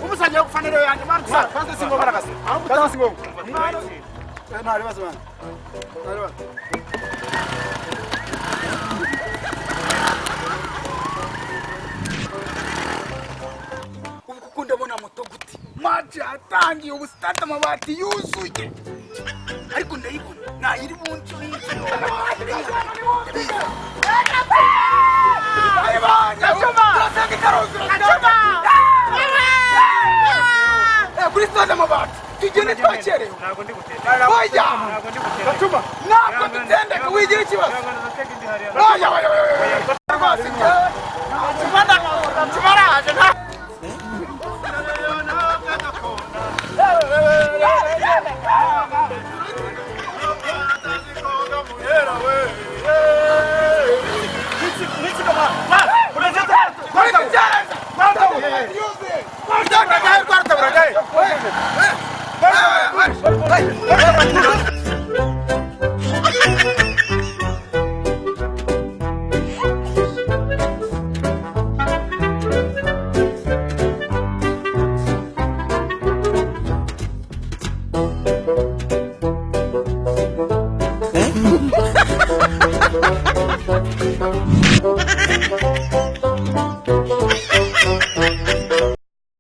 Umusanya kufanele yanjye mara gusa kwanza singo baragase kwanza singo ntari bazana ntari bazana ubu ndabona moto guti maji atangiye ubu start amabati yuzuye ariko ndayibona nayiri munsi Kristo amabati tugende twakerewe ntago ndi gutenda oya ntago ndi gutenda gatuma ntabwo dutendeka wigira ikibazo oya tumaraje nta